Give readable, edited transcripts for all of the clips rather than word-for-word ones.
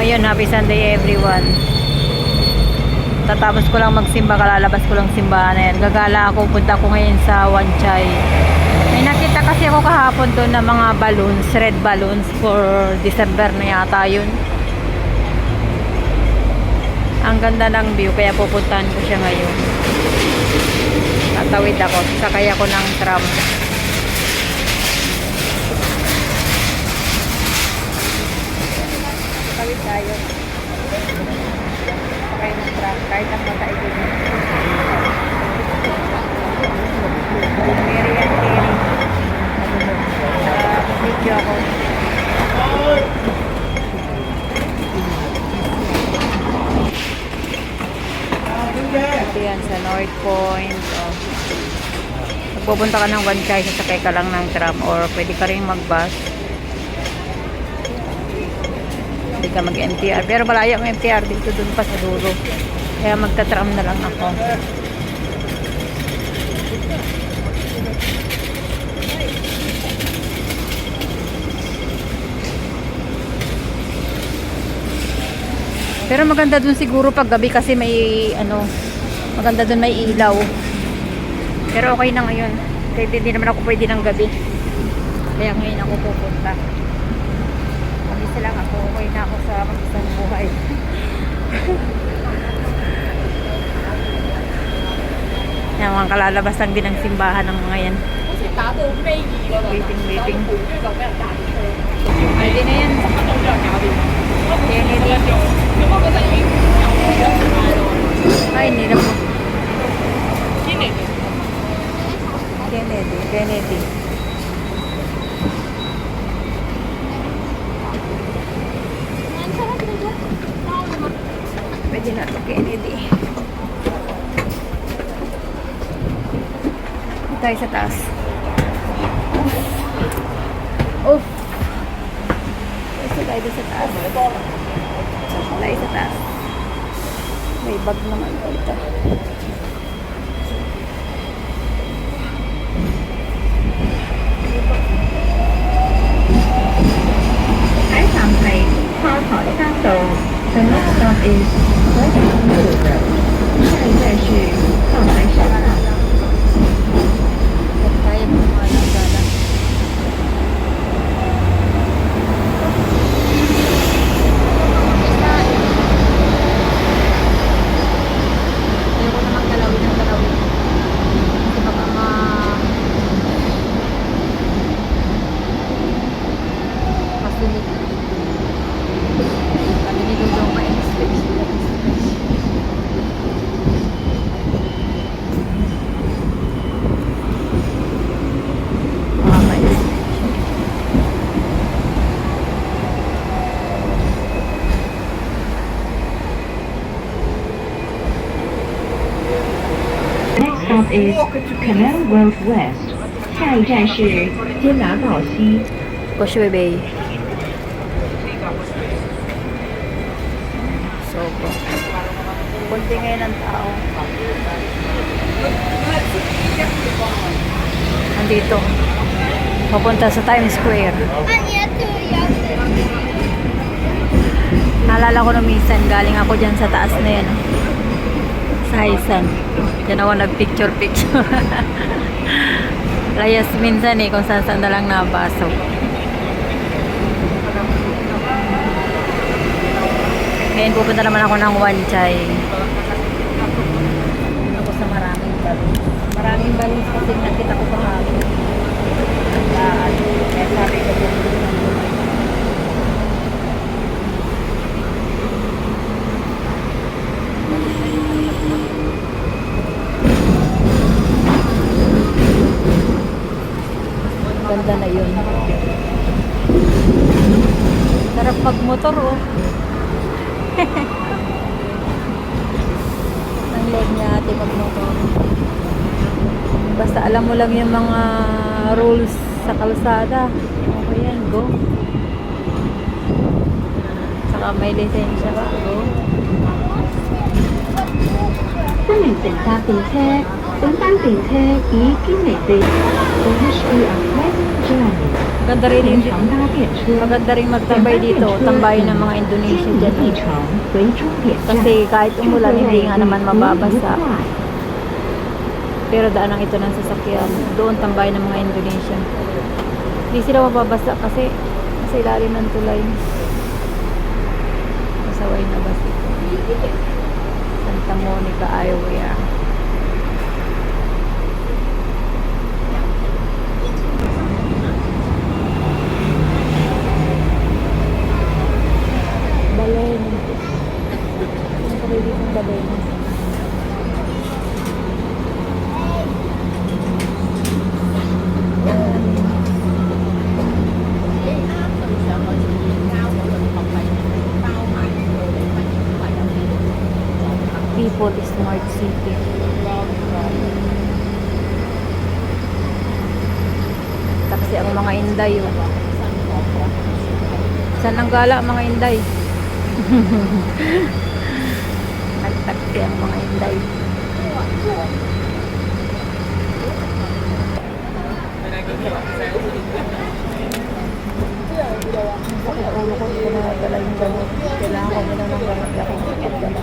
Ayun, happy Sunday everyone. Tatapos ko lang magsimba, kalalabas ko lang simbahan na yan. Gagala ako, punta ko ngayon sa Wanchay. May nakita kasi ako kahapon doon na mga balloons, red balloons for December na yata yun. Ang ganda ng view, kaya pupuntahan ko siya ngayon. Tatawid ako, sakay ako ng tram. Tatawid tayo. Sakay ng tram, kahit ang mataig din. Mary and Terry. Sa video ako. Ito yan sa North Point. Oh. Pupunta ka ng Wanchay, sasakay ka lang ng tram or pwede ka rin mag-bus. Pwede ka mag-MTR. Pero malayo ang MTR dito dun pa sa dulo. Kaya magta-tram na lang ako. Pero maganda dun siguro pag gabi kasi may ano, maganda dun may ilaw. Pero okay na ngayon. Kaya hindi naman ako pwede ng gabi. Kaya ngayon ako pupunta. Mag-isa lang ako. Okay na ako sa mag-isang buhay. Yan, mga kalalabas lang din ang simbahan ng mga yan. Waiting. Pwede na yan. Kennedy. Ay, hindi na po. Kennedy. Pwede na ito, Kennedy. Tayo sa taas. Oof. Tayo sa taas. Tayo sa taas. May bag naman dito. The next stop is Westminster Road. 下一站是靠南沙大。 Kaya ko mga nagdala. Ayoko namang galawin ng galawin. Kasi baka masunod. Kami ni Dudong ma-expect. Next stop is Canal Road West. 下一站是坚拿道西。 Causeway Bay. So, kunti ngayon ang tao. Nandito. Papunta sa Times Square. Naalala ko nung minsan, galing ako dyan sa taas na yan. Sa Haisan. Diyan ako nag-picture. Layas minsan kung saan na lang nabasok. Ngayon pupunta naman ako ng Wanchay. Ako sa maraming balloons. Maraming balloons kasi nakita ko kahapon. Kaya sabi ko ganda na yun. Sarap magmotor ang leg niya ate magmotor. Basta alam mo lang yung mga rules sa kalsada. Okay yan, go. Saka may lisensya ka, go. 歡迎乘搭電車，本班電車已經離地。The wish you are Maganda rin yung 长搭电车， maganda rin magtambay dito, tambayan ng mga Indonesia 以 dyan 机 eh. 场为终点站， Kasi kahit umulan, hindi nga naman 不 mababasa. 快。 Pero daan ito ng sasakyan. Doon tambayan ng mga Indonesia. Hindi sila mababasa kasi sa ilalim ng tulay. Masaway na bas ito. Santa Monica, Iowa. Balen. Ano pa kayo dito ng Balen? People Smart City. Taksi ang mga Inday. Oh. Saan ang gala mga Inday? Nagtaksi ang mga Inday. Sakit ulo ko, hindi ko na dala yung gamot. Kailangan ko muna ng gamot. Ako magdala.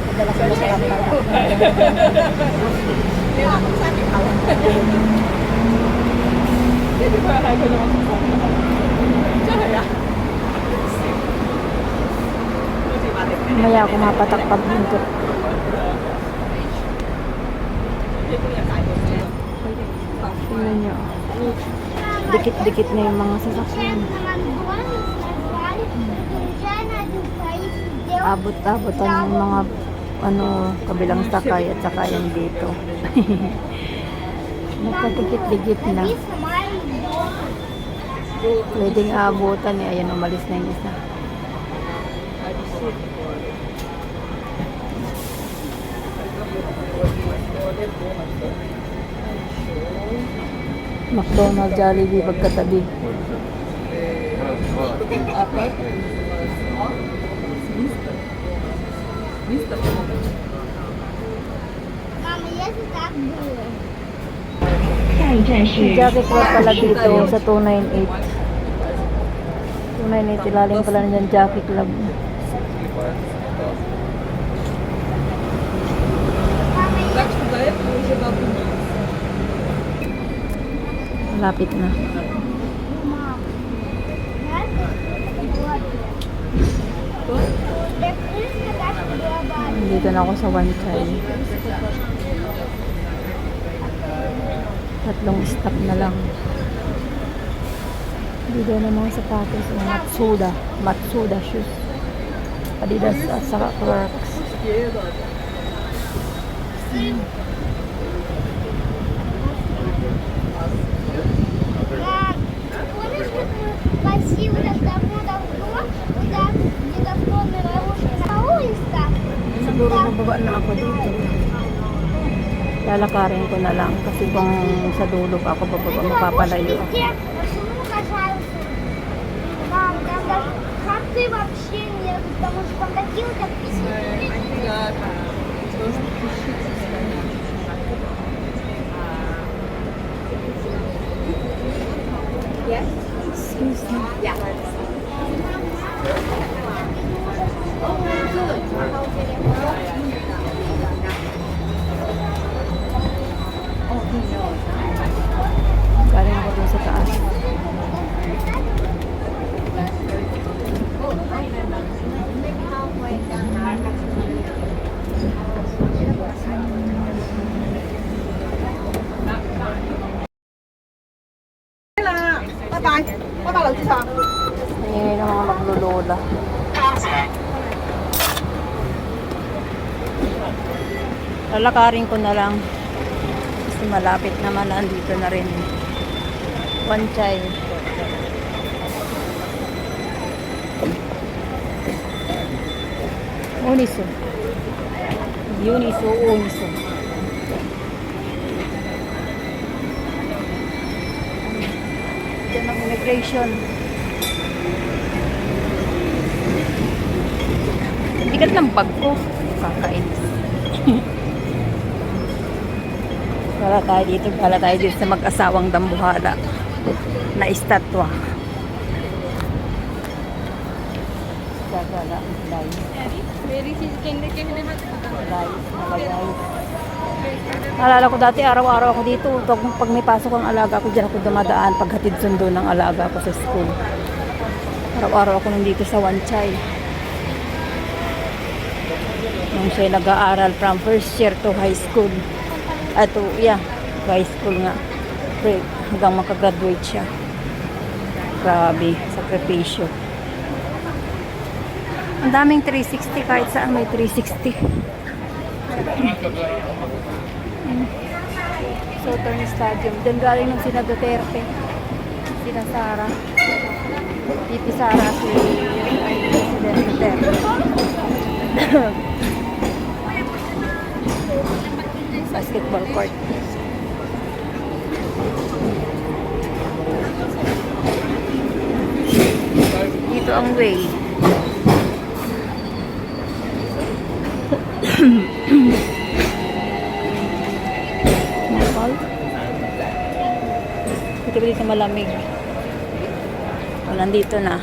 Madala sila sa kanila. Maya ako mapatak pag hintot. Tingnan nyo. Dikit-dikit na yung mga sasakyan. Abot-abotan yung mga kabilang sakay at sakayan dito. Nagkadikit-dikit na. Pwedeng abutan eh. Ayan, umalis na yung isa. McDonald's, Jollibee, pagkatabi. Jackie Club pala dito sa 298. 298, ilalim pala nandyan Jackie Club. Malapit na. Dito na ako sa One Chai. Tatlong stop na lang. Dito na mga sapatos. Matsuda shoes. Adidas at saka Clarks. Siguro mababa na ako dito. Lalakarin ko na lang kasi kung sa dulo pa ako bababa, mapapalayo ako. Как ты вообще нет? Потому что там такие вот подписчики. Excuse me. Galing ako dun sa taas. Hingin ng mga maglulula. Lalakarin ko na lang. Kasi malapit naman, andito na rin. One Chai. Uniso. Uniso. Diyan ang immigration. Bigat ng bag ko. Kakainis. Gala tayo dito sa mag-asawang dambuhala na estatwa. Gagala, guys. Naalala ko dati, araw-araw ako dito. Pag may pasok ang alaga ko, dyan ako dumadaan paghatid sundo ng alaga ko sa school. Araw-araw ako nandito sa Wanchay. Nung siya nag-aaral from first year to high school. High school nga. Hanggang makagraduate siya. Grabe, sakripisyo. Ang daming 360, kahit saan may 360. Southern Stadium. Doon galing ng sina Duterte. Sina Sara. Titi Sara, si President Duterte. Basketball court. Dito ang way. Dito dito malamig. O, nandito na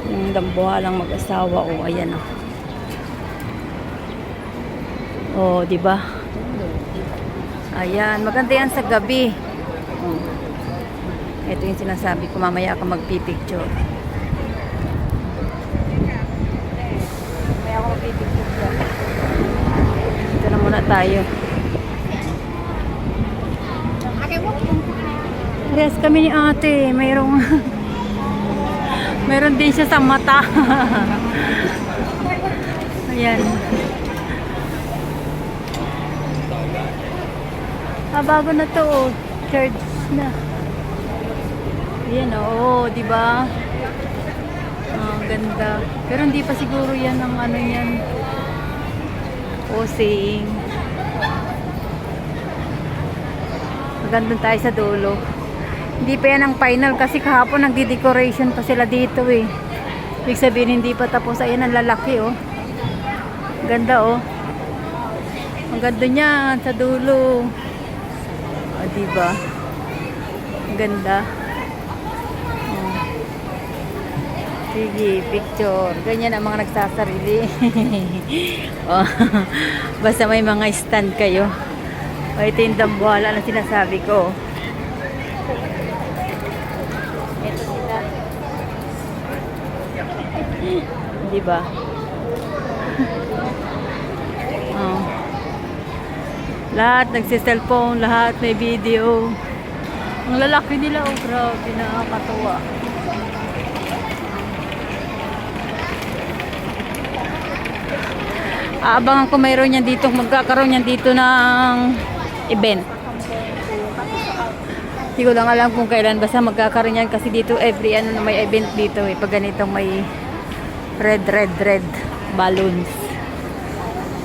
yung dambuhalang mag-asawa. O, ayan o. O, diba? Ayan, maganda yan sa gabi. Ito yung sinasabi ko, mamaya ka magpipicture. Mamaya ako magpipicture dyan. Dito na muna tayo. Rest kami ni ate. Mayroon din siya sa mata. Ayan. Bago na to, oh. Church na. Ayan, oh, di ba? Ang ganda. Pero hindi pa siguro yan ang ano yan. Posing. Maganda tayo sa dulo. Hindi pa yan ang final kasi kahapon nagdi-decoration pa sila dito eh. Ibig sabihin hindi pa tapos. Ayan ang lalaki oh. Ganda oh. Ang ganda niyan sa dulo. O, diba? Ang ganda. Oh. Sige, picture. Ganyan ang mga nagsasarili. Oh. Basta may mga stand kayo. O, ito yung dambuhala na sinasabi ko. Ito sila. Diba? Oh. Lahat nagsi-cellphone, lahat may video. Ang lalaki nila, oh grabe, nakakatuwa. Aabangan ko mayroon yan dito, magkakaroon yan dito ng event. Hindi ko lang alam kung kailan, basta magkakaroon yan kasi dito every ano na may event dito eh. Pag ganitong may red balloons.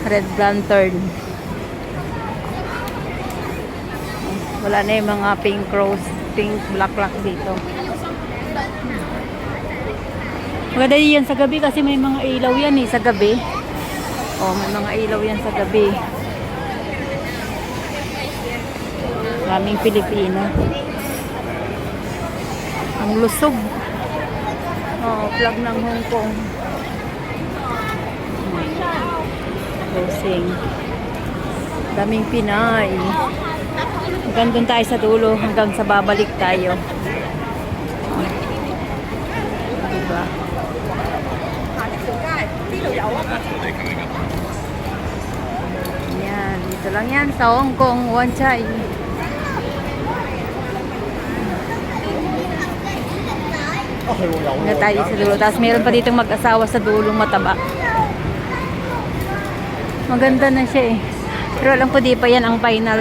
Red lantern. Wala na yung mga pink rose, pink black dito. Maganda yan sa gabi kasi may mga ilaw yan eh sa gabi. Oh, may mga ilaw yan sa gabi. Maraming Pilipino. Ang lusog. Oh, flag ng Hong Kong. Closing. Daming Pinay. Hanggang doon tayo sa dulo, hanggang sa babalik tayo. Diba? Yan, dito lang yan sa Hong Kong, Wanchay. Hanggang tayo sa dulo. Tapos meron pa ditong mag-asawa sa dulong mataba. Maganda na siya eh. Pero alam ko di pa yan ang final.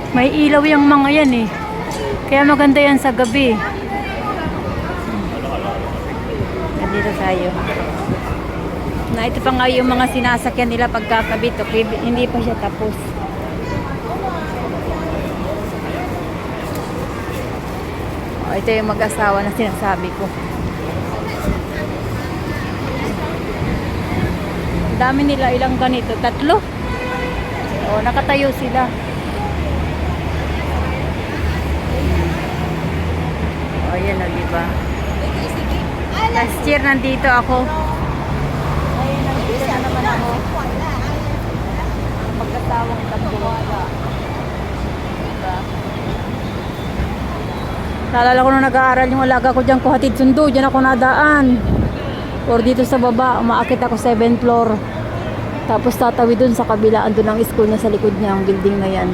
May ilaw yung mga yan eh. Kaya maganda yan sa gabi. Nandito tayo. Na ito pa nga yung mga sinasakyan nila pagkakabit. Okay? Hindi pa siya tapos. Oh, ito yung mag-asawa na sinasabi ko. Dami nila, ilang ganito? 3? O, nakatayo sila. O, ayan o, diba? Last year, nandito ako. Ayun, nandito na naman ako. Magkatawang tambuwala. Diba? Naalala ko nung nag-aaral yung alaga ko dyan, Kuhatid Sundo. Dyan ako nadaan. Or dito sa baba, umaakit ako 7th floor. Tapos tatawid dun sa kabila, andun ang school niya sa likod niya, ang building na yan.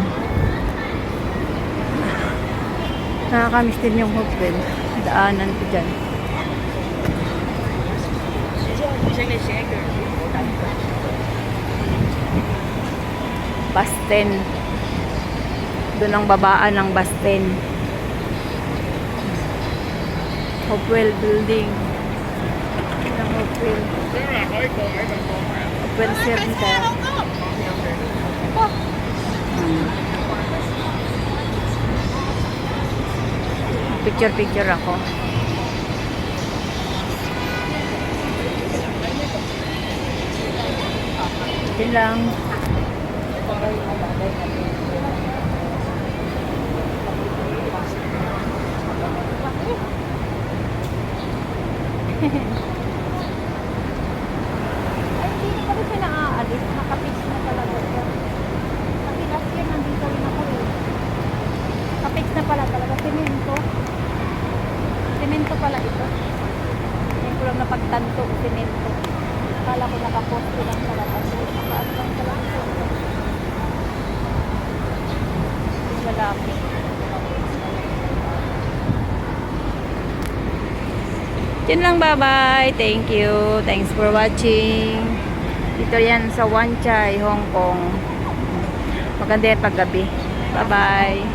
Nakakamiss din yung hotel. Daanan ko dyan. Basten. Doon ang babaan ng Basten. Hopewell Building. Ang Hopewell. Hopewell Center. Picture ako. Yun lang. Ay, hindi pa rin siya naaalis. Nakapix na talaga siya. Kasi last year nandito rin ako eh. Nakapix na pala talaga. Semento. Semento pala ito. Ngayon ko lang napagtanto. Semento. Akala ko nakaposte lang talaga. Nakaano lang talaga. Wala ako. Yun lang, bye-bye. Thank you. Thanks for watching. Dito yan sa Wan Chai, Hong Kong. Maganda yan paggabi. Bye-bye.